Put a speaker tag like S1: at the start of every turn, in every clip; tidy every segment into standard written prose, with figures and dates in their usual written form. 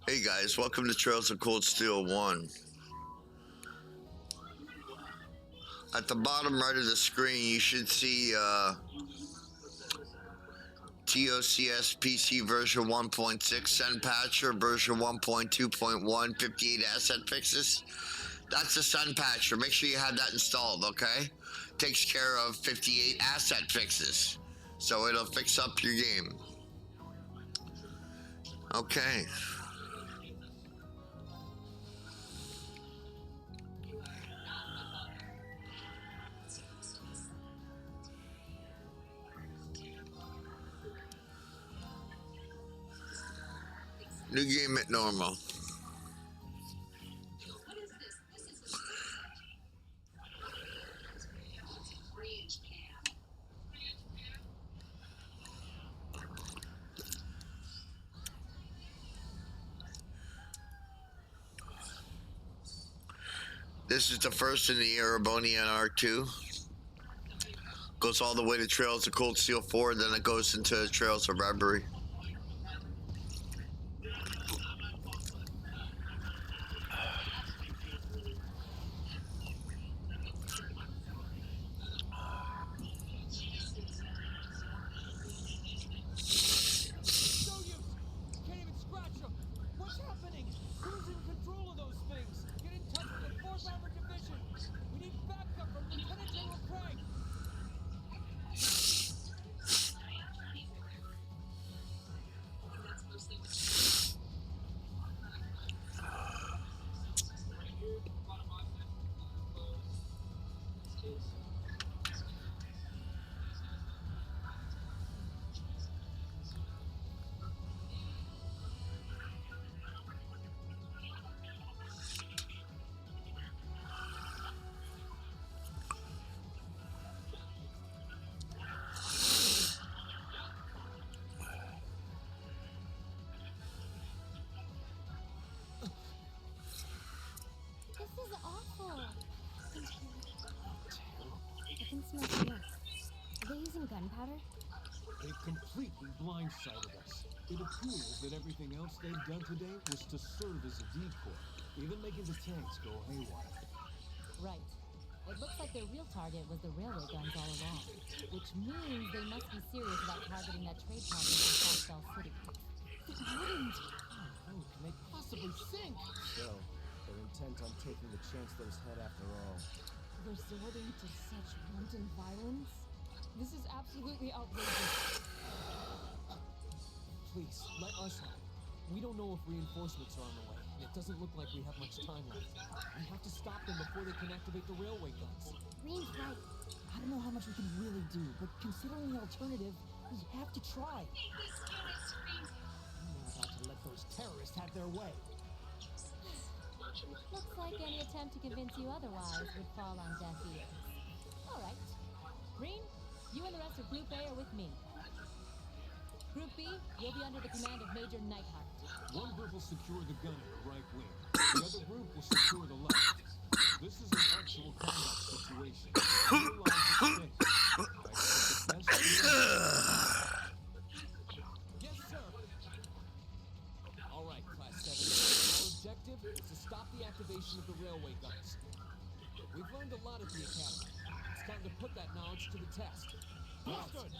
S1: Hey guys, welcome to Trails of Cold Steel 1. At the bottom right of the screen, you should see TOCS PC version 1.6 Sun Patcher, version 1.2.1, 58 asset fixes. That's the Sun Patcher. Make sure you have that installed, okay? Takes care of 58 asset fixes. So it'll fix up your game. Okay. New game at normal. This is the first in the Erebonian R2. Goes all the way to Trails of Cold Steel 4, then it goes into Trails of Reverie.
S2: This is awful. I can smell smoke. Are they using gunpowder?
S3: They've completely blindsided us. It appears that everything else they've done today was to serve as a decoy, even making the tanks go haywire.
S2: Right. It looks like their real target was the railway guns all along, which means they must be serious about targeting that trade complex in Foxbell City.
S3: They wouldn't! How can they possibly think? So, they're intent on taking the Chancellor's head after all.
S2: Resorting to such wanton violence? This is absolutely outrageous.
S3: Please, let us help. We don't know if reinforcements are on the way, and it doesn't look like we have much time left. We have to stop them before they can activate the railway guns.
S2: Green's right.
S3: I don't know how much we can really do, but considering the alternative, we have to try. I'm not about to let those terrorists have their way.
S2: Looks like any attempt to convince you otherwise would fall on deaf ears. All right. Green, you and the rest of Group A are with me. Group B, you'll be under the command of Major Neidhart.
S3: One group will secure the gun in the right wing. The other group will secure the left. This is an actual combat situation. Your lives at stake. I expect the best. Yes, sir. All right, Class 7. Our objective is to stop the activation of the railway guns. We've learned a lot at the Academy. It's time to put that knowledge to the test. Understood.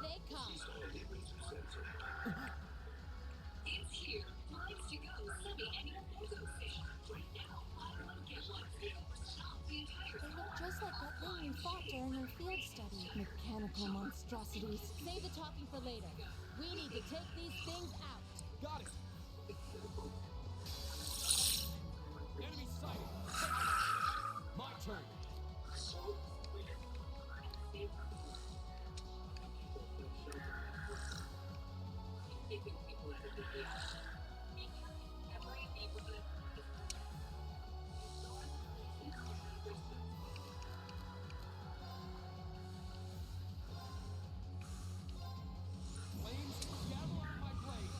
S2: they come. They look just like that thing we fought during our field study. Mechanical monstrosities. Save the talking for later. We need to take these things out.
S3: Got it. Enemy sighted. My turn. Flames, gather on my blade.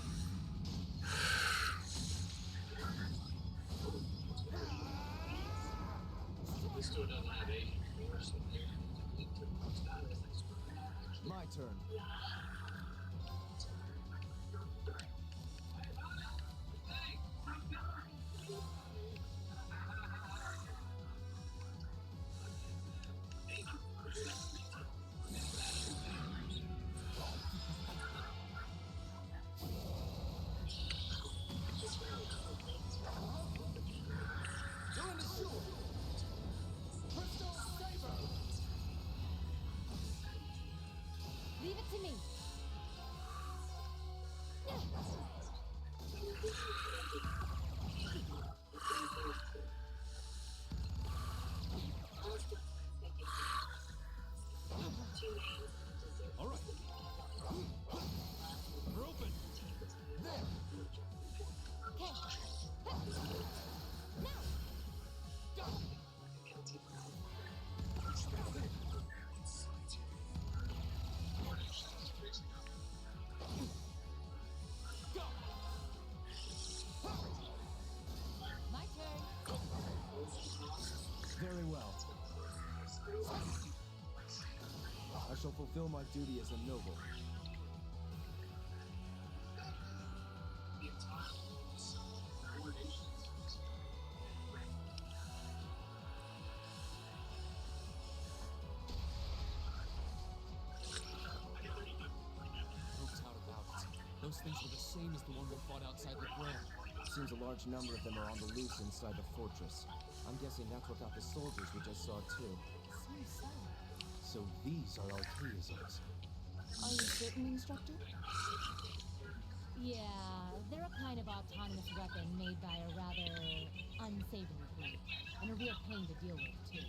S3: My turn. You're in the sewer. Crystal Saber.
S2: Leave it to me.
S3: All right. We're open. There.
S2: Okay. Now.
S3: Go. Go.
S2: My turn.
S4: Very well. I shall fulfill my duty as a noble.
S3: No doubt about it. Those things were the same as the one we fought outside the Grand.
S4: Seems a large number of them are on the loose inside the fortress. I'm guessing that's what got the soldiers we just saw too.
S2: Seems so.
S4: So these are Archaeisms.
S2: Are you certain, Instructor? Yeah, they're a kind of autonomous weapon made by a rather unsavory group. And a real pain to deal with, too.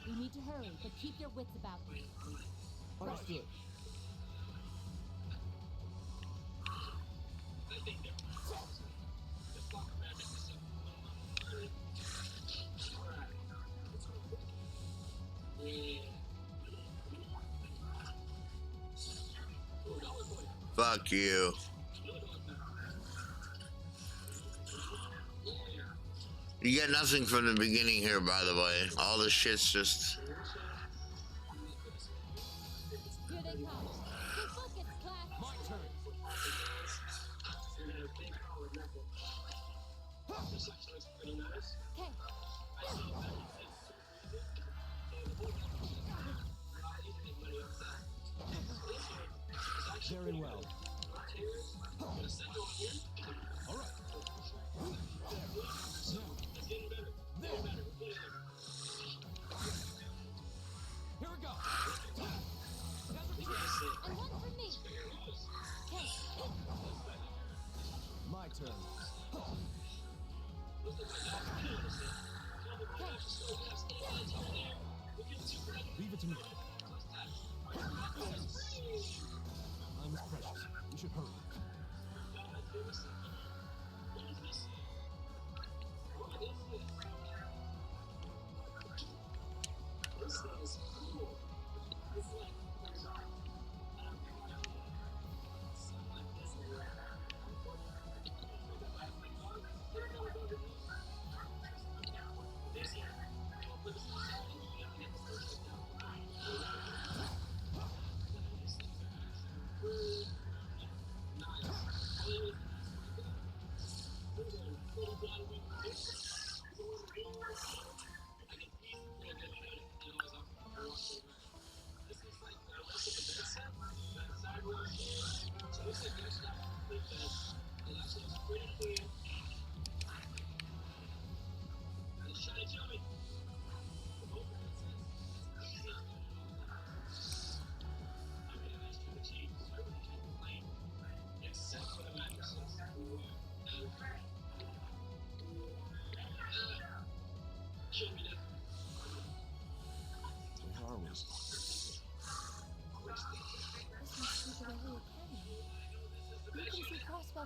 S2: We need to hurry, but keep your wits about you.
S4: Understood.
S1: Fuck you. You get nothing from the beginning here, by the way. All this shit's just.
S2: Here they come. Stay focused, class.
S3: My turn.
S2: Okay.
S4: Very well.
S3: All right. There. Here we go. Desert Chase.
S2: And one for me. Okay.
S4: My turn.
S3: Leave it to me. Time is precious. We should hurry.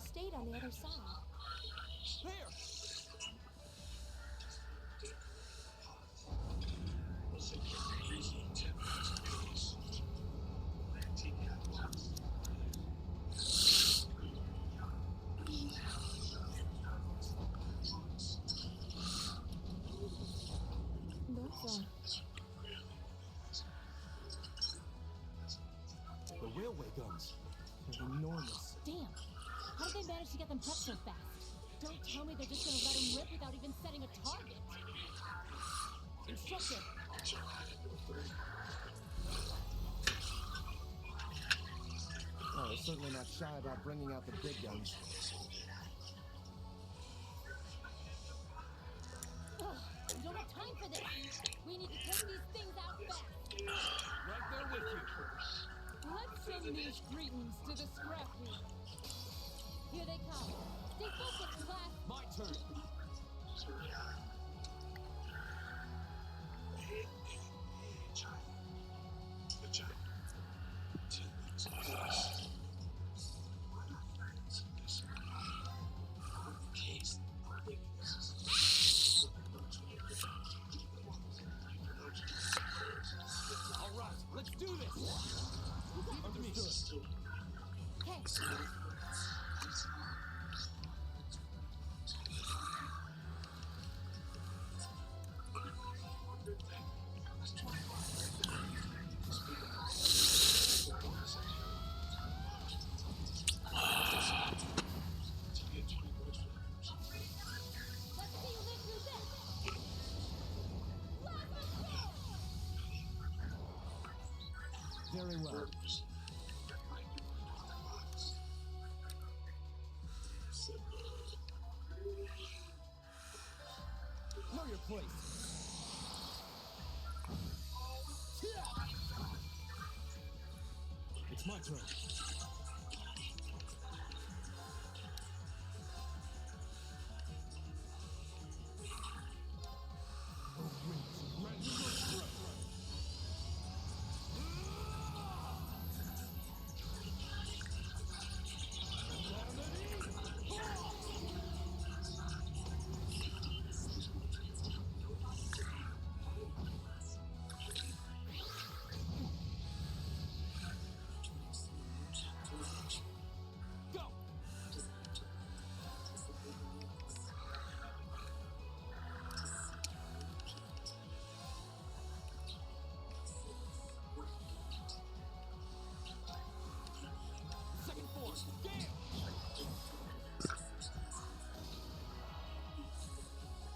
S2: have stayed on the other side.
S3: There!
S2: Those
S4: The railway guns. They're enormous.
S2: damn. How did they manage to get them prepped so fast? Don't tell me they're just gonna let him rip without even setting a target. Instructor.
S4: Oh, they're certainly not shy about bringing out the big guns.
S2: Ugh, we don't have time for this. We need to take these things out fast.
S3: Right there with you.
S2: Let's send these greetings to the scrap heap. Here they come. Stay focused, class.
S3: My turn. All right, let's do this. Understood.
S2: Okay. Let's see you live through this. Plasma Sword!
S4: Very well. Know your place.
S3: It's my turn. Go! Second force, damn!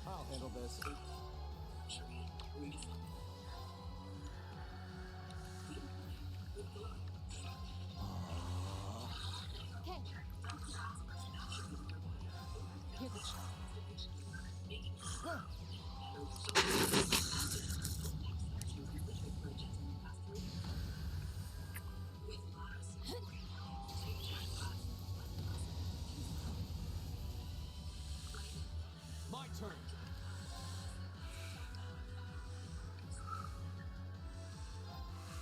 S4: I'll handle this.
S2: Okay. Here we go.
S3: My turn.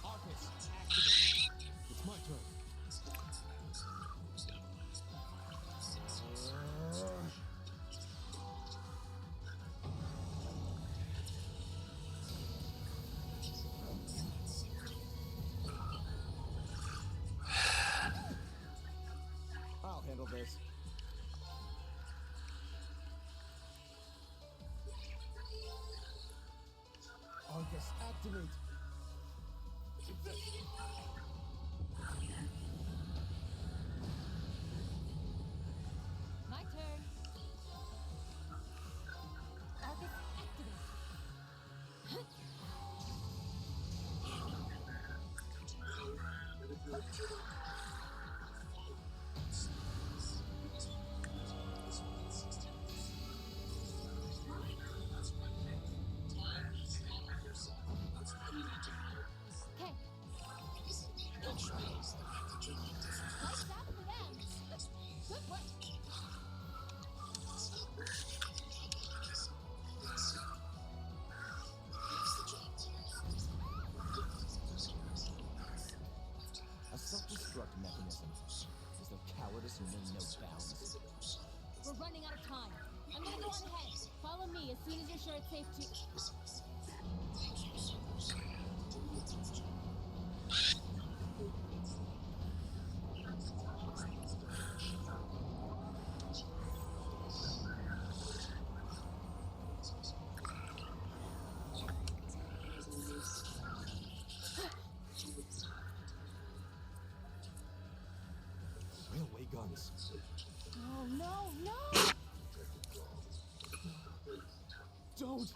S3: Arcus, activate. It's my turn.
S4: I'll handle this. Arcus, activate.
S2: My turn. Arcus, activate. Okay. Lights out for them. Good work.
S4: A self-destruct mechanism. Is there cowardice who know no bounds?
S2: We're running out of time. I'm gonna go on ahead. Follow me as soon as you're sure it's safe to.
S4: Railway guns.
S2: Oh no, no!
S4: Don't!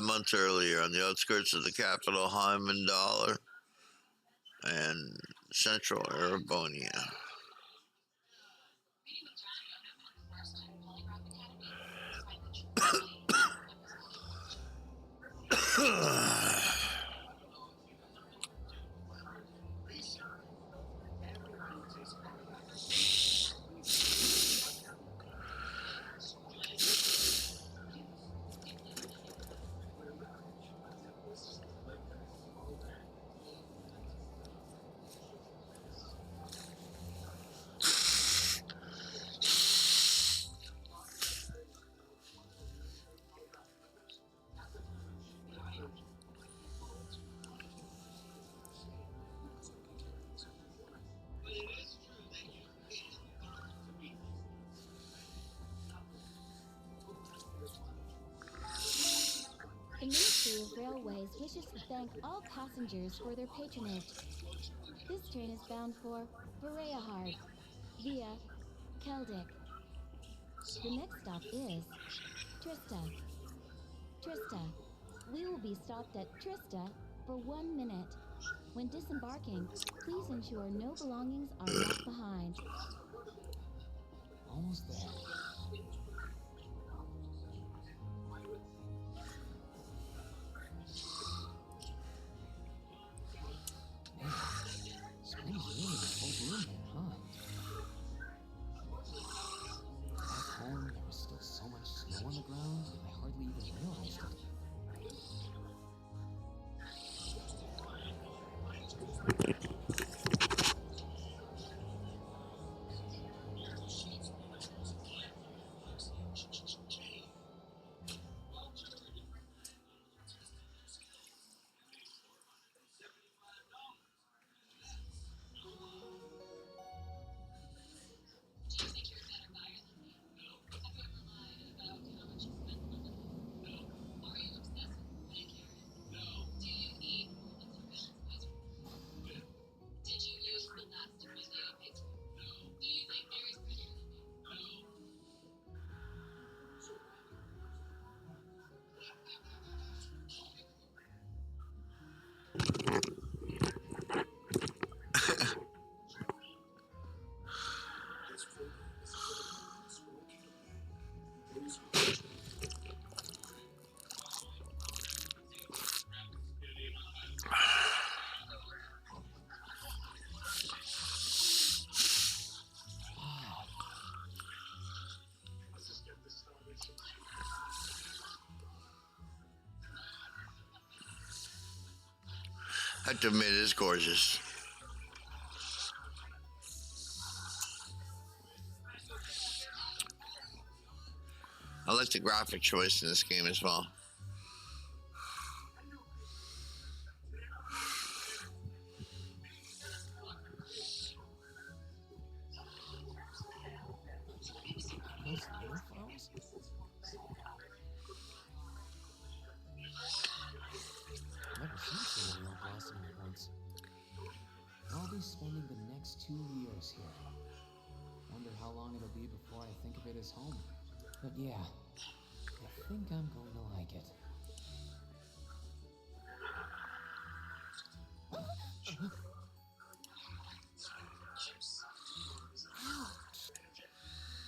S1: Months earlier, on the outskirts of the capital, Hyman Dollar and central Erebonia.
S2: The Ministry of Railways wishes to thank all passengers for their patronage. This train is bound for Bereahard via Keldic. The next stop is Trista. Trista. We will be stopped at Trista for 1 minute. When disembarking, please ensure no belongings are left behind.
S4: Almost there. Man, spring's really in full bloom here, huh? Back home, there was still so much snow on the ground, I hardly even realized it.
S1: have to admit, it is gorgeous. I like the graphic choice in this game as well.
S4: Those little flowers? Never seen so many all blossoming at once. I'll be spending the next 2 years here. Wonder how long it'll be before I think of it as home. But yeah, I think I'm going to like it.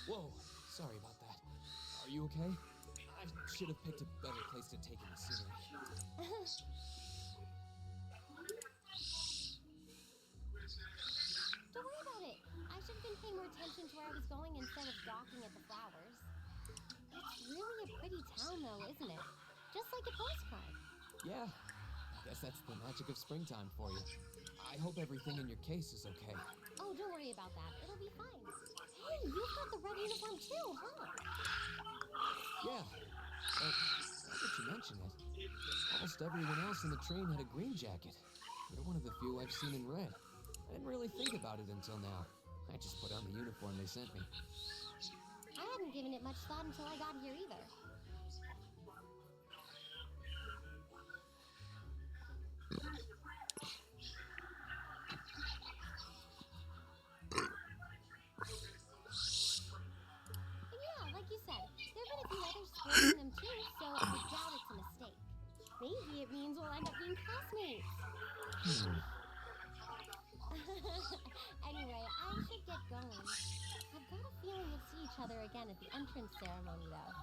S4: Whoa, sorry about that. Are you okay? I should have picked a better place to take in the scenery.
S5: Don't worry about it. I should have been paying more attention to where I was going instead of gawking at the flowers. It's really a pretty town, though, isn't it? Just like a postcard.
S4: Yeah, I guess that's the magic of springtime for you. I hope everything in your case is okay.
S5: Oh, don't worry about that. It'll be fine. Hey, you've got the red uniform too, huh?
S4: Yeah, but now that you mention it, almost everyone else in the train had a green jacket. You're one of the few I've seen in red. I didn't really think about it until now. I just put on the uniform they sent me.
S5: I hadn't given it much thought until I got here either. But yeah, like you said, there have been a few others sporting them too, so I doubt it's a mistake. Maybe it means we'll end up being classmates. Anyway, I should get going. I've got a feeling we'll see each other again at the entrance ceremony, though.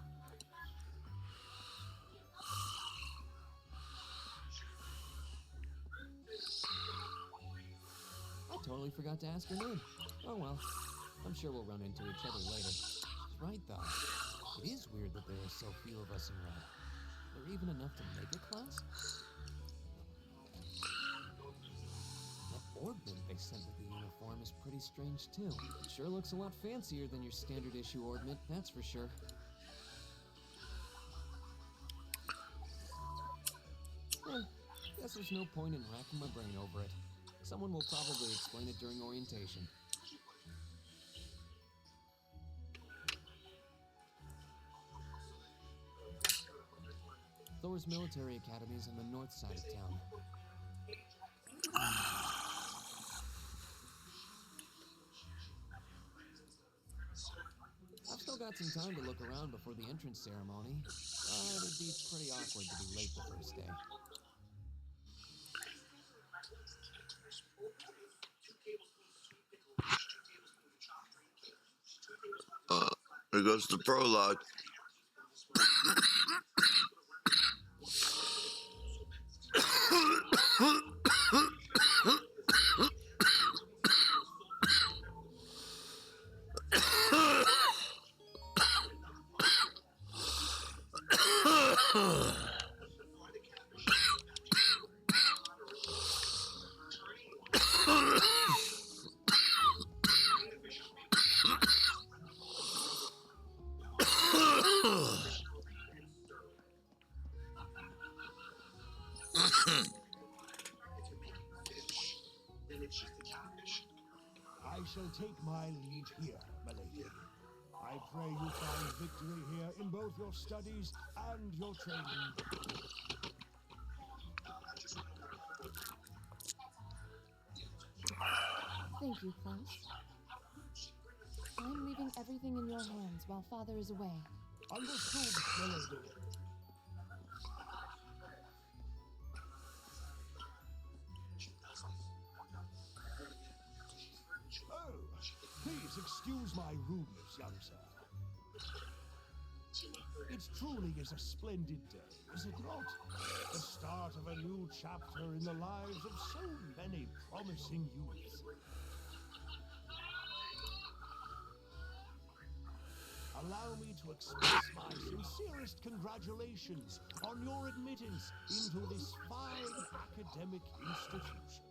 S4: I totally forgot to ask her name. Oh well, I'm sure we'll run into each other later. She's right though. It is weird that there are so few of us in red. Are there even enough to make a class? That orbment they sent with the uniform is pretty strange too. It sure looks a lot fancier than your standard issue orbment, that's for sure. Guess there's no point in racking my brain over it. Someone will probably explain it during orientation. Thor's military academy is on the north side of town. I've still got some time to look around before the entrance ceremony, but it'd be pretty awkward to be late the first day.
S1: There goes the prologue.
S6: I shall take my leave here, milady. I pray you find victory here in both your studies and your training.
S2: Thank you, Klaus. I'm leaving everything in your hands while Father is away.
S6: Understood, milady. Oh, please excuse my rudeness, young sir. It truly is a splendid day, is it not? The start of a new chapter in the lives of so many promising youths. allow me to express my sincerest congratulations on your admittance into this fine academic institution.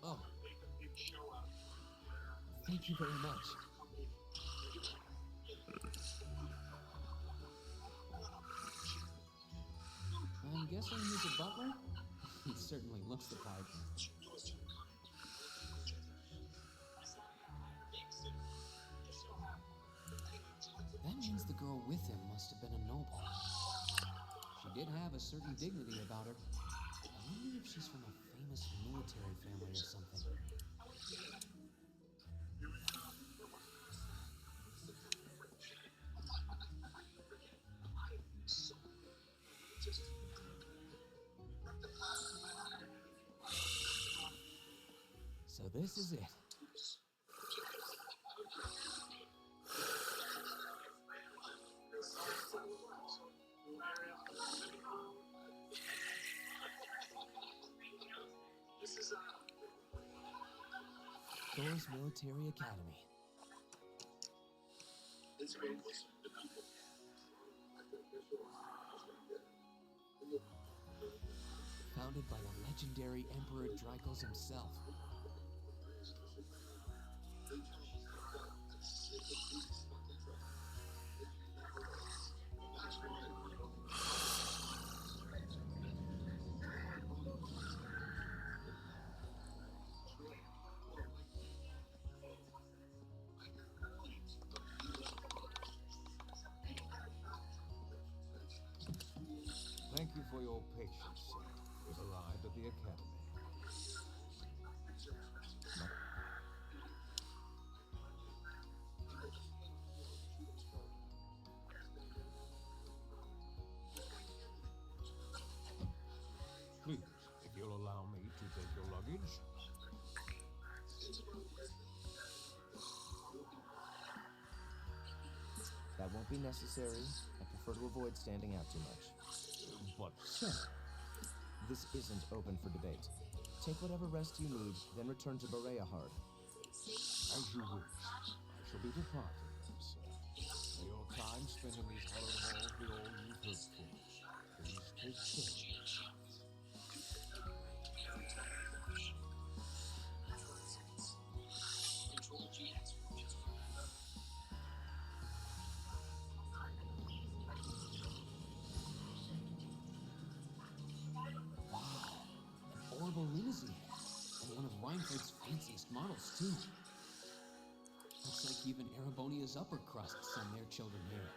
S4: Oh. Thank you very much. I'm guessing he's a butler? He certainly looks the type. That means the girl with him must have been a noble. She did have a certain dignity about her. I wonder if she's from a famous military family or something. So this is it. Thor's Military Academy. Founded by the legendary Emperor Drykos himself.
S3: Thank you for your patience, sir. We've arrived at the academy. Please, if you'll allow me to take your luggage.
S7: That won't be necessary. I prefer to avoid standing out too much.
S3: But,
S7: Sure. This isn't open for debate. Take whatever rest you need, then return to Bereahard.
S3: as you wish, I shall be departing then, sir. May your time spent in these hallowed halls be all you've hoped for. Please take care.
S4: Orbital limousine. And one of Reinford's fanciest models, too. Looks like even Erebonia's upper crust send their children here.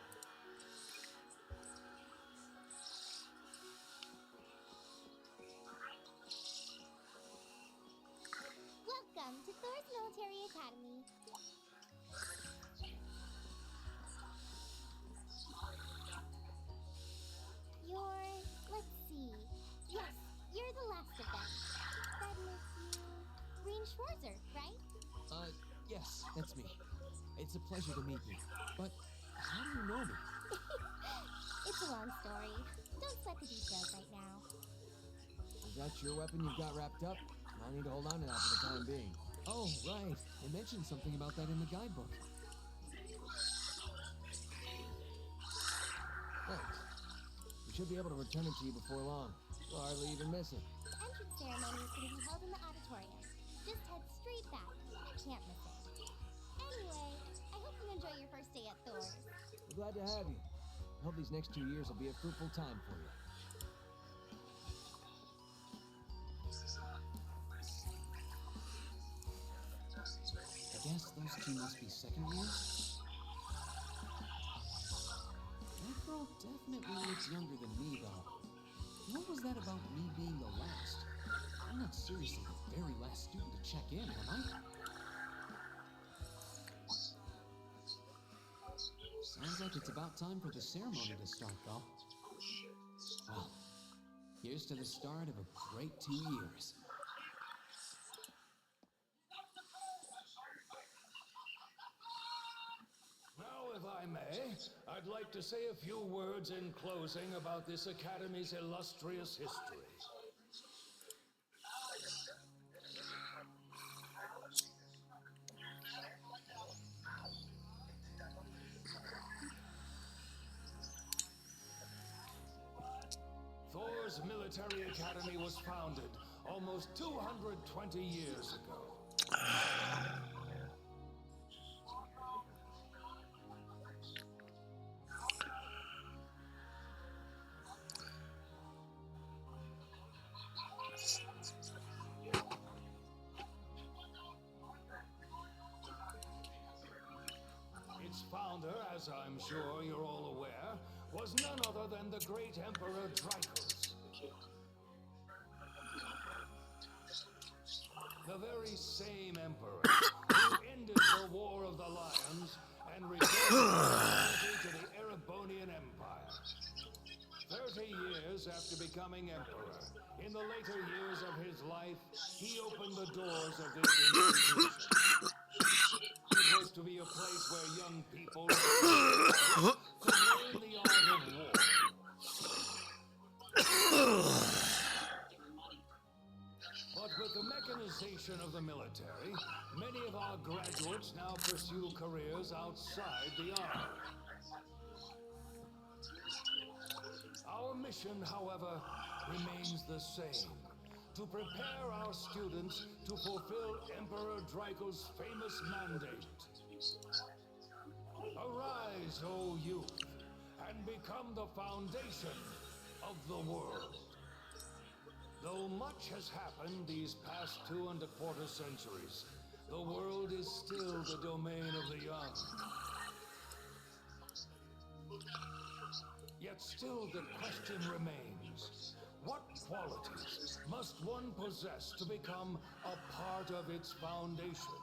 S5: Welcome to Thor's Military Academy. Let's see. Yes, you're the last of them. That makes you Green Schwarzer, right?
S4: Yes, that's me. It's a pleasure to meet you. But how do you know me?
S5: It's a long story. Don't sweat the details right now.
S7: Is that your weapon you've got wrapped up? I'll need to hold on to that for the time being.
S4: Oh, right. They mentioned something about that in the guidebook.
S7: Thanks. We should be able to return it to you before long. You'll hardly even miss it.
S5: The entrance ceremony is going to be held in the auditorium. Just head straight back. You can't miss it. Anyway, I hope you enjoy your first day at Thor's.
S7: We're glad to have you. I hope these next 2 years will be a fruitful time for you.
S4: I guess those two must be second years. That girl definitely looks younger than me, though. What was that about me being the last? I'm not seriously the very last student to check in, am I? Sounds like it's about time for the ceremony to start, though. Well, here's to the start of a great 2 years.
S8: Now, if I may, I'd like to say a few words in closing about this Academy's illustrious history. Emperor's military academy was founded almost 220 years ago. Its founder, as I'm sure you're all aware, was none other than the great Emperor Dracos. The very same emperor who ended the War of the Lions and restored to the Erebonian Empire. 30 years after becoming emperor, in the later years of his life, he opened the doors of this institution. It was to be a place where young people could learn the art of war. But with the mechanization of the military, many of our graduates now pursue careers outside the army. Our mission, however, remains the same: to prepare our students to fulfill Emperor Draco's famous mandate. Arise, O youth, and become the foundation of the world. Though much has happened these past 2¼ centuries, the world is still the domain of the young. Yet still the question remains: what qualities must one possess to become a part of its foundation?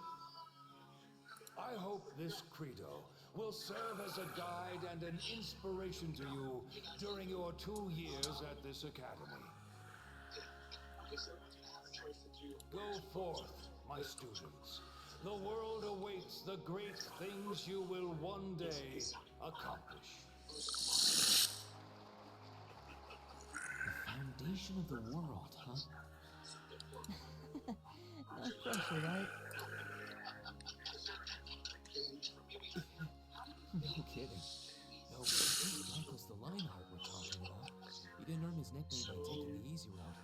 S8: I hope this credo will serve as a guide and an inspiration to you during your 2 years at this academy. Go forth, my students. The world awaits the great things you will one day accomplish.
S4: Foundation of the world, huh? No pressure, right? No kidding. No, Michael's the Lionheart we're talking about. He didn't earn his nickname by taking the easy route.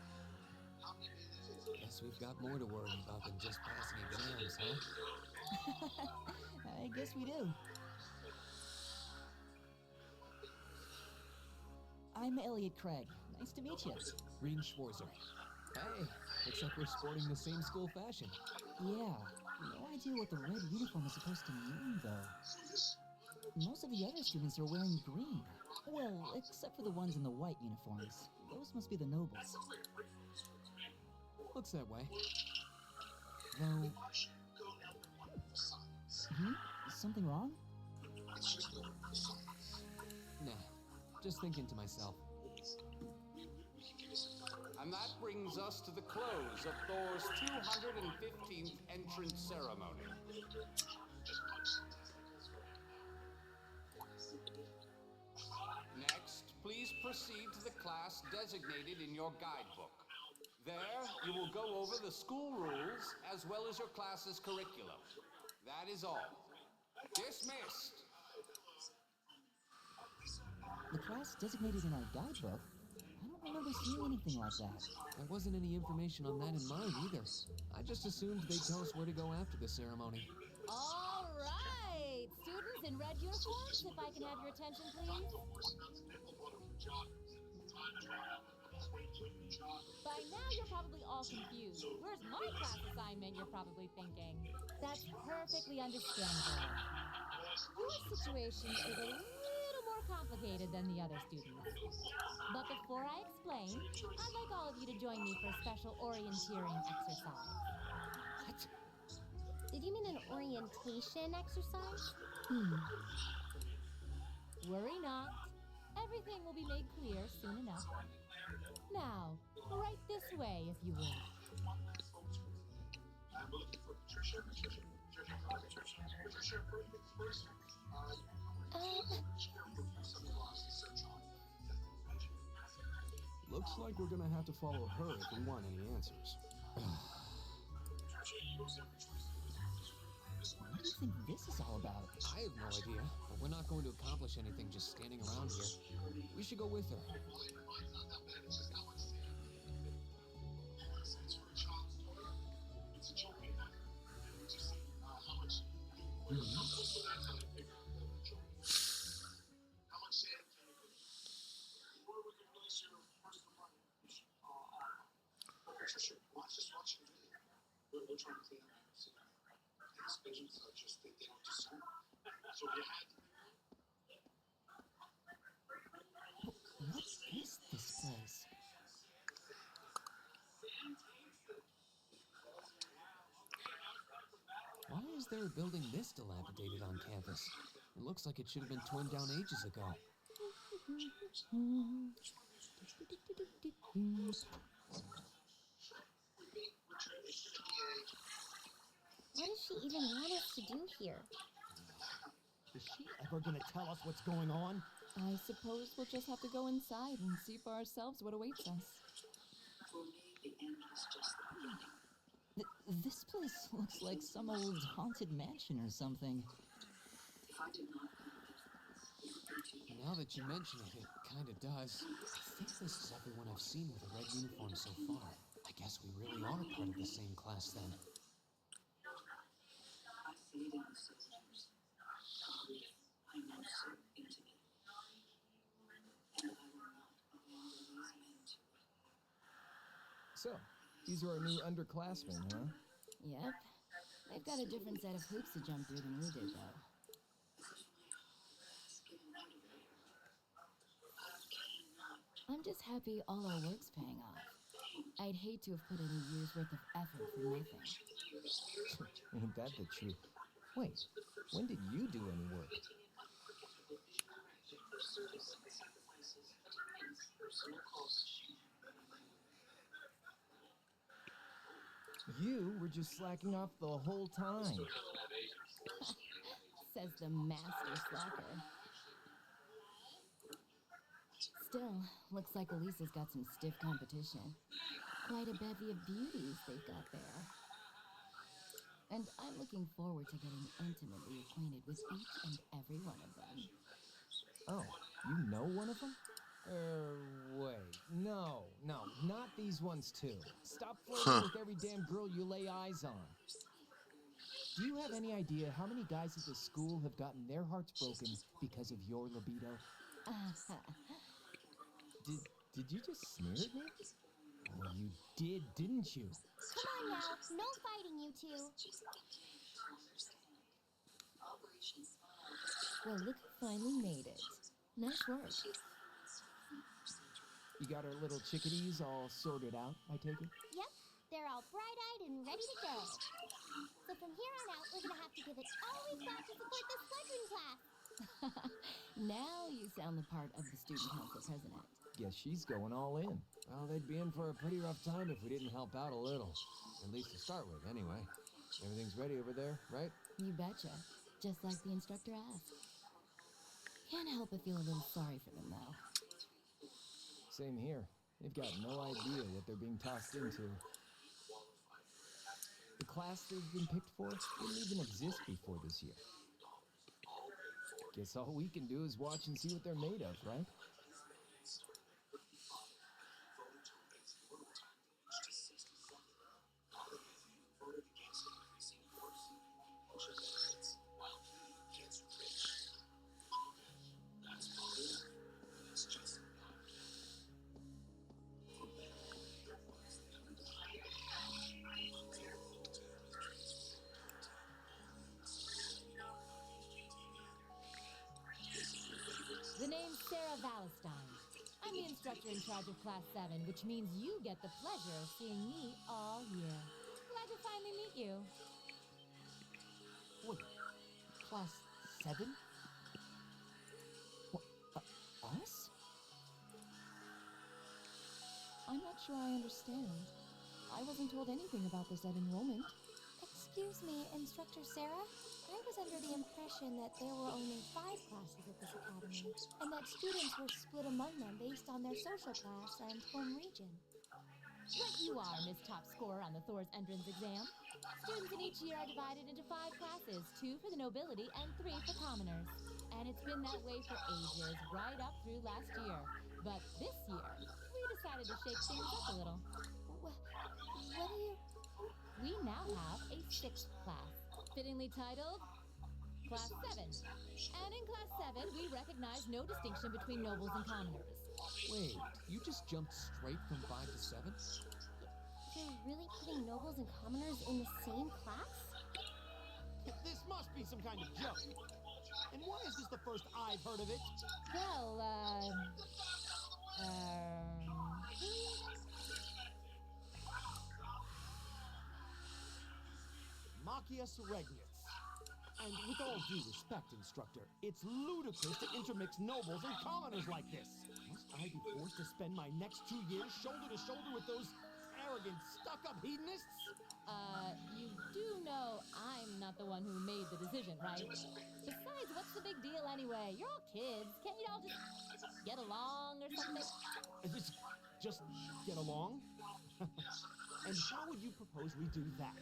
S4: Guess we've got more to worry about than just passing exams, huh?
S9: I guess we do. I'm Elliot Craig. Nice to meet you.
S4: Reed Schwarzer. Hey, looks like we're sporting the same school fashion.
S9: Yeah, no idea what the red uniform is supposed to mean, though. Most of the other students are wearing green. Well, except for the ones in the white uniforms. Those must be the nobles.
S4: Looks that way.
S9: Though... Something wrong?
S4: Nah, just thinking to myself.
S10: And that brings us to the close of Thor's 215th entrance ceremony. Next, please proceed to the class designated in your guidebook. There, you will go over the school rules as well as your class's curriculum. That is all. Dismissed!
S9: The class designated in our guidebook? I don't remember seeing anything like that.
S4: There wasn't any information on that in mine either. I just assumed they'd tell us where to go after the ceremony.
S2: All right, students in red uniforms, if I can have your attention, please. By now, you're probably all confused. Where's my class assignment, you're probably thinking. That's perfectly understandable. Your situation is a little more complicated than the other students. But before I explain, I'd like all of you to join me for a special orienteering exercise.
S9: What?
S5: Did you mean an orientation exercise?
S2: Worry not. Everything will be made clear soon enough. Now, right this way, if you will.
S3: Looks like we're gonna have to follow her if we want any answers.
S9: What do you think this is all about?
S4: I have no idea, but we're not going to accomplish anything just standing around here. We should go with her.
S9: What is this place?
S4: Why is there a building this dilapidated on campus? It looks like it should have been torn down ages ago.
S5: What does she even want us to do here?
S7: Is she ever gonna tell us what's going on?
S9: I suppose we'll just have to go inside and see for ourselves what awaits us. This place looks like some old haunted mansion or something.
S4: Now that you mention it, it kinda does. I think this is everyone I've seen with a red uniform so far. I guess we really are part of the same class then.
S7: So, these are our new underclassmen, huh?
S2: Yep. They've got a different set of hoops to jump through than we did, though. I'm just happy all our work's paying off. I'd hate to have put in a year's worth of effort for nothing.
S7: Ain't that the truth? Wait, when did you do any work? You were just slacking off the whole time.
S2: Says the master slacker. Still, looks like Elisa's got some stiff competition. Quite a bevy of beauties they've got there. And I'm looking forward to getting intimately acquainted with each and every one of them.
S7: Oh, you know one of them? Wait. No, not these ones too. Stop flirting with every damn girl you lay eyes on. Do you have any idea how many guys at this school have gotten their hearts broken because of your libido? Did you just sneer at me? Oh, you did, didn't you?
S5: Come on now, no fighting, you two.
S2: Well, look who finally made it. Nice work.
S7: You got our little chickadees all sorted out, I take it?
S5: Yep, they're all bright-eyed and ready to go. So from here on out, we're gonna have to give it all we've got to support this fledgling class.
S2: Now you sound the part of the student council president.
S7: Guess she's going all in.
S4: Well, they'd be in for a pretty rough time if we didn't help out a little. At least to start with, anyway. Everything's ready over there, right?
S2: You betcha. Just like the instructor asked. Can't help but feel a little sorry for them, though.
S7: Same here. They've got no idea what they're being tossed into. The class they've been picked for didn't even exist before this year. Guess all we can do is watch and see what they're made of, right?
S2: The name's Sarah Valentine. I'm the instructor in charge of Class 7, which means you get the pleasure of seeing me all year. Glad to finally meet you.
S7: Wait, Class 7? What, us?
S2: I'm not sure I understand. I wasn't told anything about this at enrollment.
S5: Excuse me, Instructor Sarah? I was under the impression that there were only 5 classes at this academy, and that students were split among them based on their social class and home region.
S2: Right you are, Miss Top Scorer on the Thor's entrance exam. Students in each year are divided into 5 classes, 2 for the nobility and 3 for commoners. And it's been that way for ages, right up through last year. But this year, we decided to shake things up a little.
S5: What do you...
S2: We now have a 6th class, fittingly titled Class 7. And in Class 7, we recognize no distinction between nobles and commoners.
S4: Wait, you just jumped straight from 5 to 7?
S5: If They're really putting nobles and commoners in the same class?
S6: This must be some kind of joke. And why is this the first I've heard of it?
S2: Well,
S6: Machias Regnitz. And with all due respect, instructor, it's ludicrous to intermix nobles and commoners like this. Must I be forced to spend my next 2 years shoulder to shoulder with those arrogant, stuck-up hedonists?
S2: you do know I'm not the one who made the decision, right? Besides, what's the big deal anyway? You're all kids. Can't you all just get along or something?
S6: Just get along? And how would you propose we do that?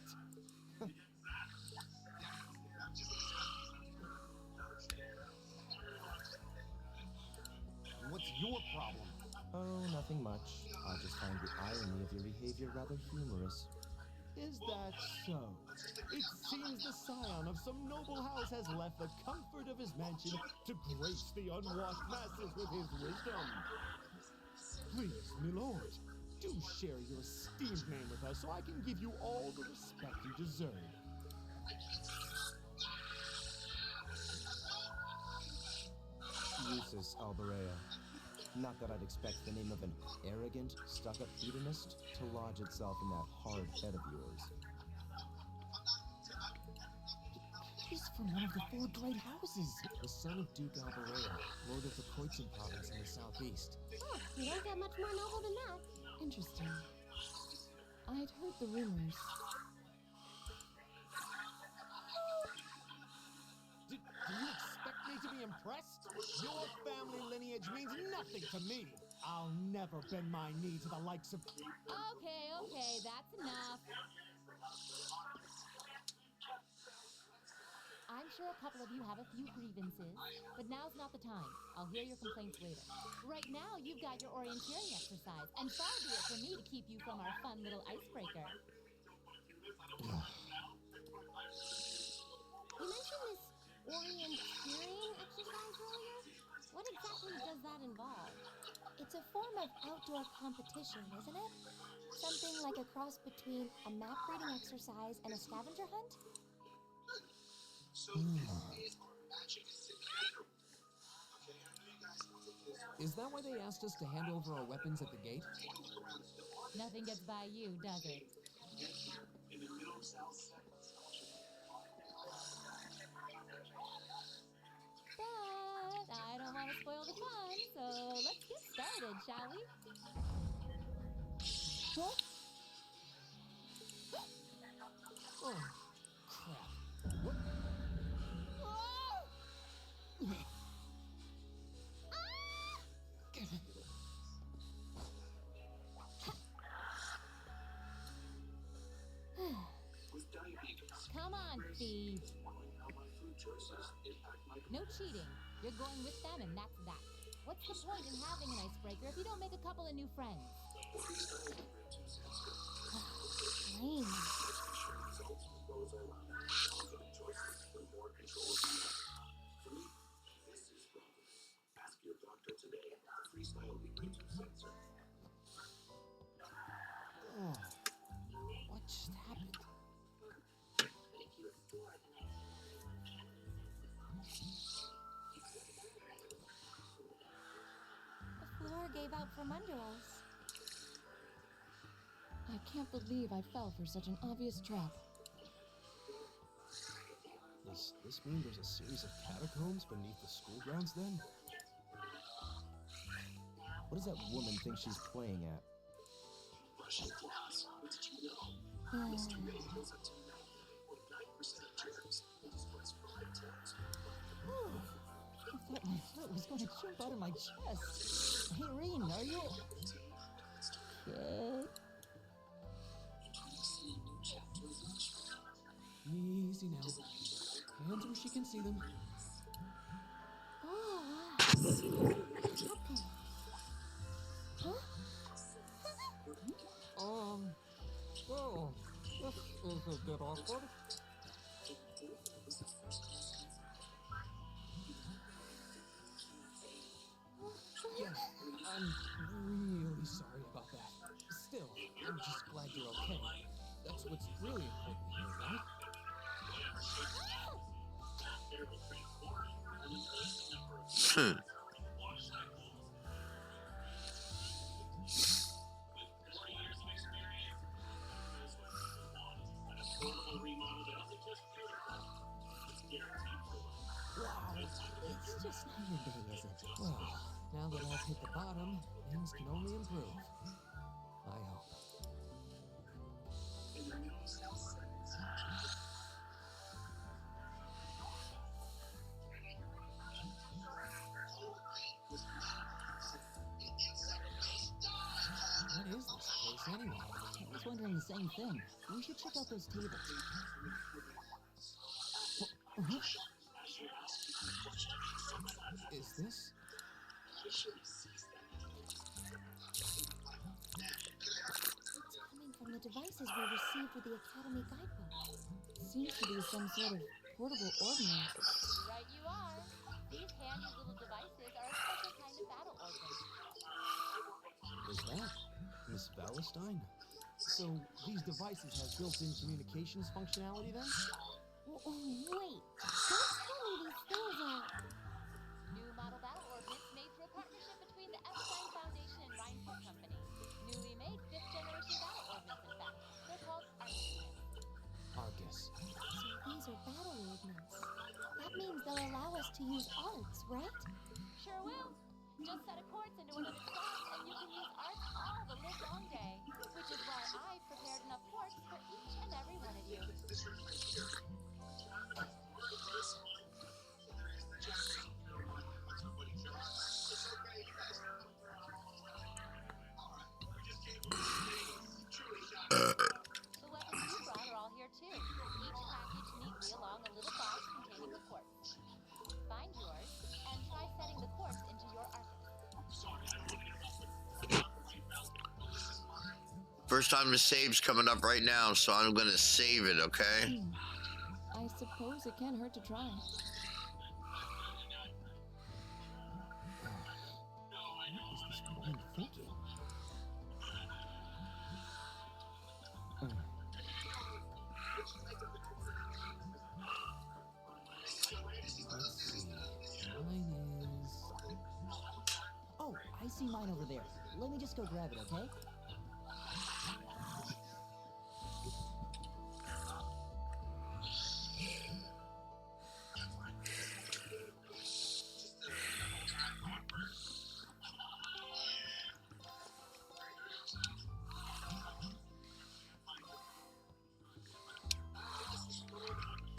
S6: What's your problem?
S7: Oh, nothing much. I just find the irony of your behavior rather humorous.
S6: Is that so? It seems the scion of some noble house has left the comfort of his mansion to grace the unwashed masses with his wisdom. Please, my lord, do share your esteemed name with us so I can give you all the respect you deserve.
S7: Usus Alberea. Not that I'd expect the name of an arrogant, stuck-up hedonist to lodge itself in that hard head of yours.
S9: He's from one of the 4 great houses.
S7: The son of Duke Alberea, lord of the Koitzen province in the southeast.
S5: Oh, you don't get much more noble than that.
S9: Interesting. I'd heard the rumors.
S6: Do you expect me to be impressed? Your family lineage means nothing to me. I'll never bend my knee to the likes of...
S2: Okay, that's enough. I'm sure a couple of you have a few grievances, but now's not the time. I'll hear your complaints later. Right now, you've got your orienteering exercise, and far be it for me to keep you from our fun little icebreaker.
S5: You mentioned this orienteering exercise earlier? What exactly does that involve? It's a form of outdoor competition, isn't it? Something like a cross between a map reading exercise and a scavenger hunt?
S4: Is that why they asked us to hand over our weapons at the gate?
S2: Nothing gets by you, does it? But I don't want to spoil the fun, so let's get started, shall we?
S9: What?
S6: Oh, crap. What?
S2: Come on, Phoebe. No cheating. You're going with them, and that's that. What's the point in having an icebreaker if you don't make a couple of new friends?
S5: Lame.
S6: Oh, what just happened?
S5: The floor gave out from under us.
S9: I can't believe I fell for such an obvious trap.
S7: Does this mean there's a series of catacombs beneath the school grounds then? What does that woman think she's playing at?
S9: I thought my heart was going to jump out of my chest. Hey, Reen, are you... Okay.
S4: Easy now. Hands where she can see them.
S5: Oh, wow. Huh?
S4: Oh, this is a bit awkward.
S6: Yes, I'm really sorry about that. Still, I'm just glad you're okay.
S7: really important here, right?
S9: Wow, it's just not your day, is it?
S7: Well, now that I've hit the bottom, things can only improve. I hope. What is this place anyway?
S9: I was wondering the same thing. We should check out those tables.
S7: Is this?
S5: It's coming from the devices we received with the Academy Guidebook. Seems to be some sort of portable ordnance.
S2: Right you are. These handy little devices are a special kind of battle organ.
S6: Is that Miss Valentine? So these devices have built-in communications functionality then?
S5: Wait, don't tell me these things are...
S2: New model battle ordnance made through a partnership between the Epstein Foundation and Rhineport Company. Newly made 5th generation battle ordnance, in fact. They're called Arcus.
S7: Arcus.
S5: So these are battle ordnance. That means they'll allow us to use arts, right?
S2: Sure will. Just set a quartz into one of its slots and you can use arts all the live long day. Which is why I've prepared enough quartz for each and every one of you. The weapons you brought are all here too. Each packaged neatly along a little box containing the quartz. Find yours and try setting the quartz into your Arcus.
S1: First time the save's coming up right now, so I'm gonna save it, okay?
S5: I suppose it can't hurt to try.
S6: What is this woman thinking?
S7: Let's see. Mine is.
S9: Oh, I see mine over there. Let me just go grab it, okay?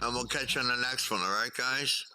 S1: And we'll catch you on the next one, alright, guys?